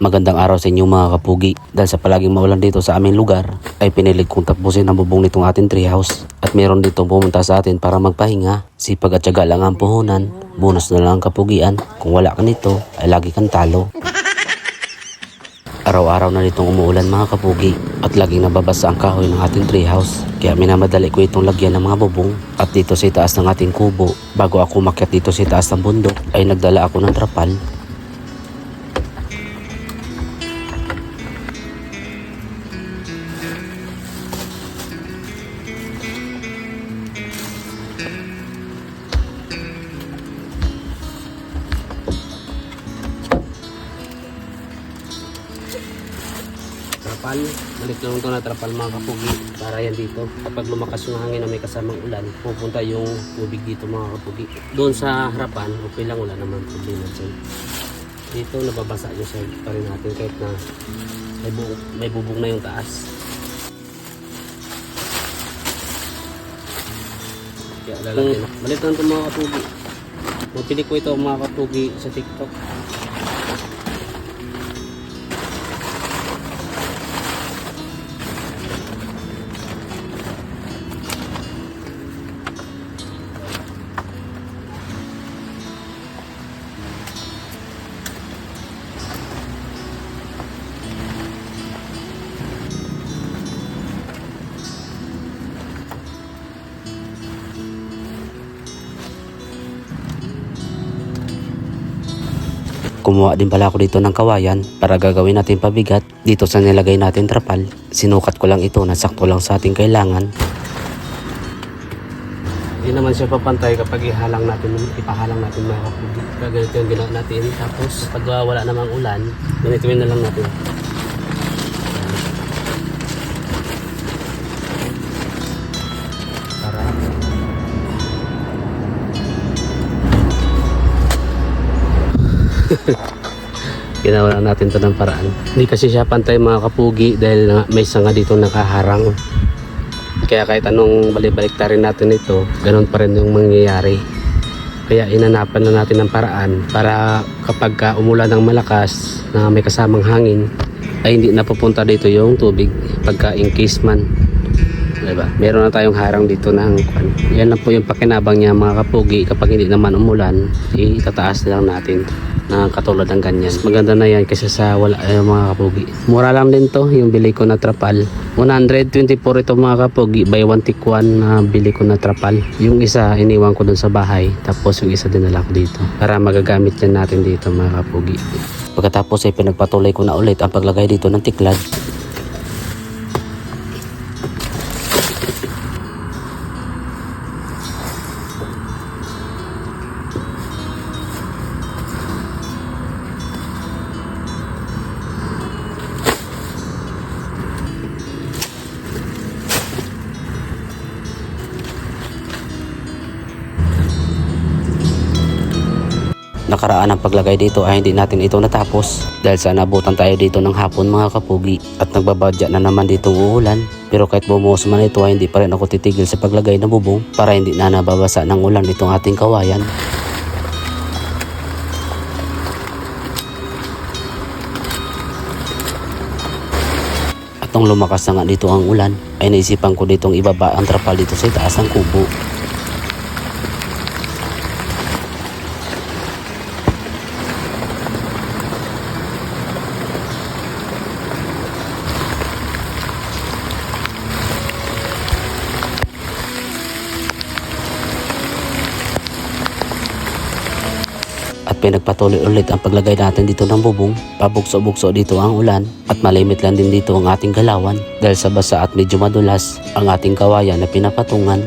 Magandang araw sa inyo mga kapugi. Dahil sa palaging maulan dito sa aming lugar, ay pinilig kong tapusin ang bubong nitong ating treehouse. At meron ditong pumunta sa atin para magpahinga. Sipag at syaga lang ang puhunan, bonus na lang ang kapugian. Kung wala ka nito, ay lagi kang talo. Araw-araw na ditong umuulan mga kapugi at laging nababasa ang kahoy ng ating treehouse. Kaya minamadali ko itong lagyan ng mga bubong. At dito sa itaas ng ating kubo, bago ako umakyat dito sa itaas ng bundok, ay nagdala ako ng trapal. Trapal, balik lang ito na trapal mga kapugi para yan dito. Kapag lumakas yung hangin na may kasamang ulan, pupunta yung tubig dito mga kapugi. Doon sa harapan, okay lang, wala naman problema dyan. Dito nababasa yung side pa rin natin kahit na may bubong na yung taas. Kaya lalagyan na. Balik lang ito mga kapugi. Napili ko ito mga kapugi sa TikTok. Kumuha din pala ako dito ng kawayan para gagawin natin pabigat dito sa nilagay natin trapal. Sinukat ko lang ito na sakto lang sa ating kailangan. Hindi naman siya papantay kapag ipahalang natin mga kapugi. Ganito yung ginawa natin. Tapos pag wala namang ulan, ganituin na lang natin. Ginawa natin to ng paraan. Hindi kasi siya pantay mga kapugi dahil may sanga dito nakaharang. Kaya kahit anong balik-baliktarin natin ito, ganun pa rin yung mangyayari. Kaya inanapan na natin ng paraan para kapag umulan ng malakas na may kasamang hangin, ay hindi napupunta dito yung tubig pagka in case man. Diba? Meron na tayong harang dito ng kwan. Yan lang po yung pakinabang niya mga kapugi. Kapag hindi naman umulan, itataas lang natin na katulad ng ganyan. Maganda na yan kasi sa wala mga kapugi. Mura lang din to yung bili ko na trapal. 124 ito mga kapugi. Buy one take one na bili ko na trapal. Yung isa iniwan ko dun sa bahay. Tapos yung isa dinala ko dito. Para magagamit yan natin dito mga kapugi. Pagkatapos ay pinagpatuloy ko na ulit ang paglagay dito ng tiklad. Nakaraan ang paglagay dito ay hindi natin ito natapos dahil sa nabutan tayo dito ng hapon mga kapugi at nagbabadya na naman dito uulan. Pero kahit bumuhos man ito ay hindi pa rin ako titigil sa paglagay ng bubong para hindi na nababasa ng ulan itong ating kawayan. At nung lumakas na nga dito ang ulan ay naisipan ko ditong ibaba ang trapal dito sa itaas ng kubo. At pinagpatuloy ulit ang paglagay natin dito ng bubong. Pabukso-bukso dito ang ulan at malimit lang din dito ang ating galawan dahil sa basa at medyo madulas ang ating kawayan na pinapatungan.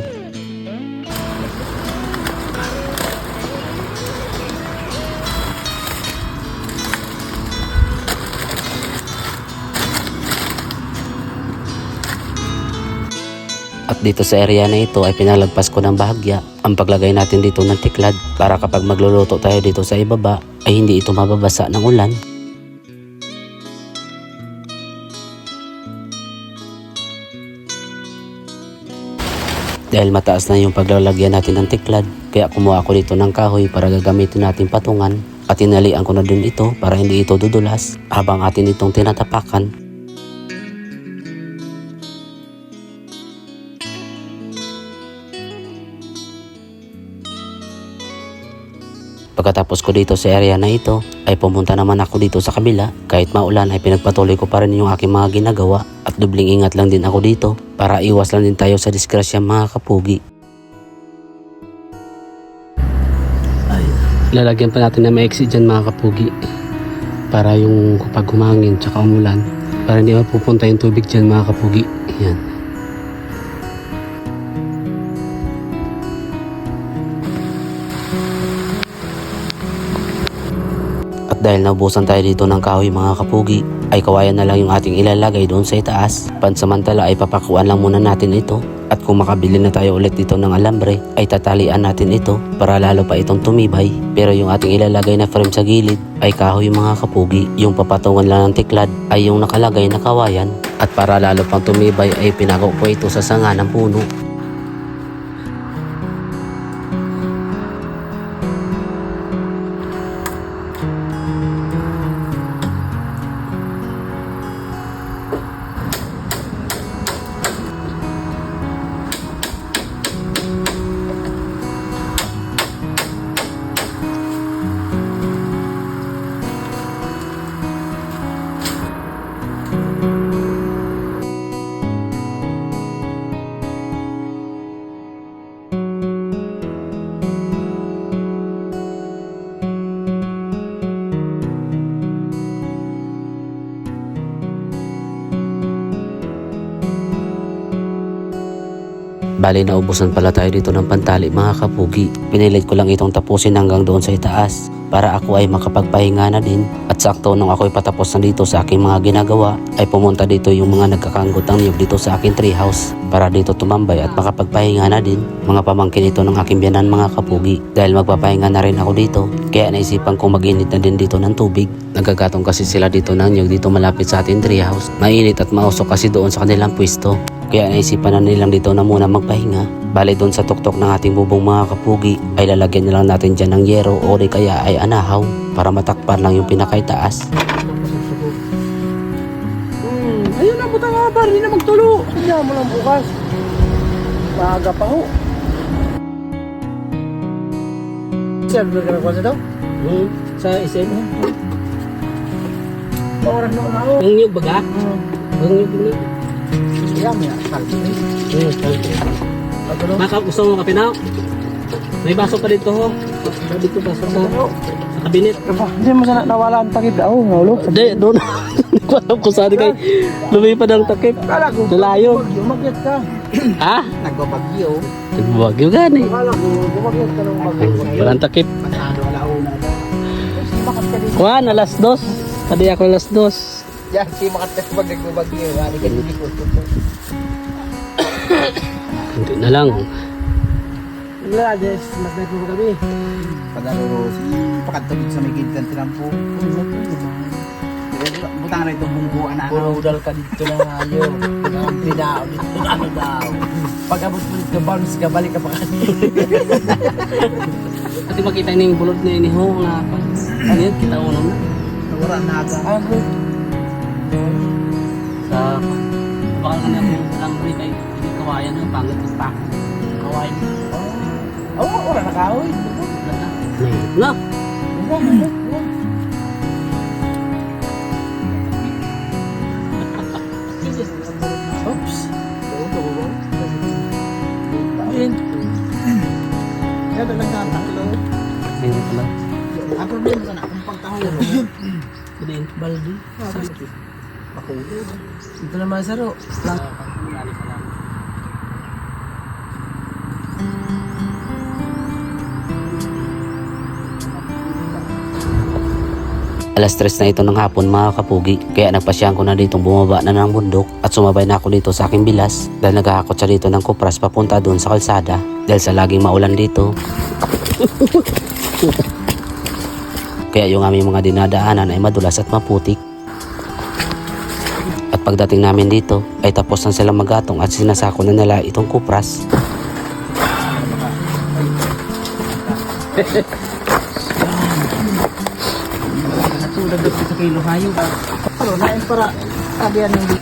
At dito sa area na ito ay pinalagpas ko ng bahagya ang paglagay natin dito ng tiklad para kapag magluluto tayo dito sa ibaba ay hindi ito mababasa ng ulan. Dahil mataas na yung paglalagyan natin ng tiklad, kaya kumuha ako dito ng kahoy para gagamitin natin patungan. at tinalian ko na din ito para hindi ito dudulas habang atin itong tinatapakan. Pagkatapos ko dito sa area na ito ay pumunta naman ako dito sa kabila. Kahit maulan ay pinagpatuloy ko pa rin yung aking mga ginagawa at dubling ingat lang din ako dito para iwas lang din tayo sa disgrasya mga kapugi. Lalagyan pa natin na maiksi dyan mga kapugi para yung kapag humangin tsaka umulan para hindi mapupunta yung tubig dyan mga kapugi. Yan. At dahil naubusan tayo dito ng kahoy mga kapugi ay kawayan na lang yung ating ilalagay doon sa itaas. Pansamantala ay papakuan lang muna natin ito. At kung makabili na tayo ulit dito ng alambre ay tatalian natin ito para lalo pa itong tumibay. Pero yung ating ilalagay na frame sa gilid ay kahoy mga kapugi. Yung papatungan lang ng tiklad ay yung nakalagay na kawayan. At para lalo pang tumibay ay pinako ko ito sa sanga ng puno. Bali naubusan pala tayo dito ng pantali mga kapugi. Pinilit ko lang itong tapusin hanggang doon sa itaas para ako ay makapagpahinga na din. At sakto nung ako ay patapos na dito sa aking mga ginagawa ay pumunta dito yung mga nagkakanggot ng niyog dito sa aking treehouse para dito tumambay at makapagpahinga na din. Mga pamangkin ito ng aking biyanan mga kapugi. Dahil magpapahinga na rin ako dito kaya naisipan kong mag-init na din dito ng tubig. Nagkagatong kasi sila dito ng niyog dito malapit sa ating treehouse. Mainit at mausok kasi doon sa kanilang pwesto. Kaya naisipan na nilang dito na muna magpahinga. Bali doon sa tuktok ng ating bubong mga kapugi ay lalagyan na lang natin dyan ng yero o di kaya ay anahaw para matakpan lang yung pinakaitaas. Ayun na butang nga bar, hindi na magtulo. Kanya mo lang bukas. Maaga pa ho. Server ka na kwa sa daw? Sa SM? Oras na ako. Ang niyog baga? Ang niyog na. Kaya mo yan, kalki. Maka, gusto mo kape na? May baso pa dito ho. Dito baso sa kabinet. Hindi mo sana nawala ang takip daw, naulo. Hindi, doon. Hindi ko alam kung saan kay lumipad ang takip. Kala ko, Dalayo. umakyat ka. Ha? Nagbabagyo. Nagbagyo gani. Kala ko, umakyat ka ng bagyo. Walang takip. Pasado, alauna na. Makat ka din. Kuhan, alas 2. Tadi ako alas 2. Yan, si makat ka pag nagbabagyo. Ano ka din ko. Hindi na lang. Wala, mas natin mo kami. Pagaro si pakatugid sa may gintan tinampo. Butang na itong bungguan na Puro udal ka dito na ayo. Hindi daw, dito na ano daw. Pagkabot mo dito, bounce ka, balik ka pa kasi. Pati makita na yung bulod na yun ho na ano yun, kita uno na. Nawara na aga. Ano? Sa bakal ka na yung alambre kay hindi kawayan ng pangit yung pa. Kawayan. Oo, ora na kahoy. Na. Oops. Ayun. Kaya lang nataklo. Hindi pala. Ang problema ka na kung pagtahon. Hindi. Baldi. Makulo. Ito naman saro. Alas 3 na ito ng hapon mga kapugi. Kaya nagpasyahan ko na ditong bumaba na ng bundok at sumabay na ako dito sa aking bilas dahil naghahakot siya dito ng kupras papunta doon sa kalsada dahil sa laging maulan dito. Kaya yung aming mga dinadaanan ay madulas at maputik. At pagdating namin dito ay tapos na silang magatong at sinasako na nila itong kupras. kilo hayop. Pero nain para sabihan hindi.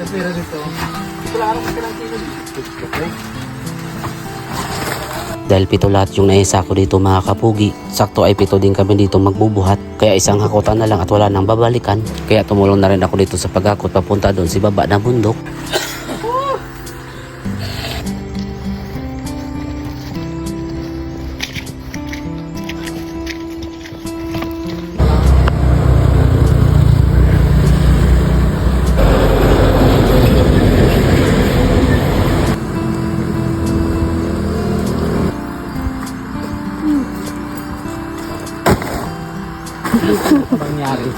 Nasira dito. Dahil 7 lahat yung naisa ko dito mga kapugi, sakto ay 7 din kami dito magbubuhat. Kaya isang hakutan na lang at wala nang babalikan. Kaya tumulong na rin ako dito sa paghakot papunta doon si baba ng bundok. Nangyari.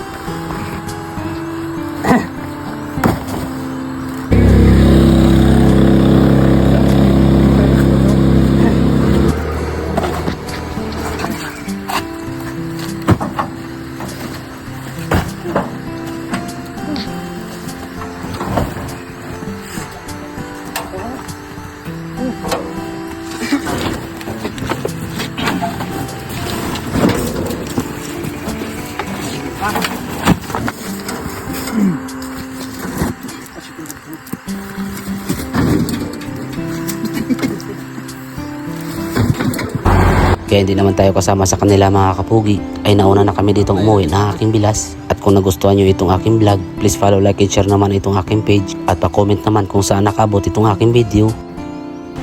Kaya hindi naman tayo kasama sa kanila mga kapugi, ay nauna na kami ditong umuwi na aking bilas. At kung nagustuhan nyo itong aking vlog, please follow, like, and share naman itong aking page. At pa-comment naman kung saan nakabot itong aking video.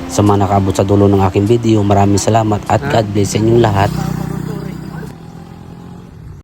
Sa mga nakabot sa dulo ng aking video, maraming salamat at God bless sa inyong lahat.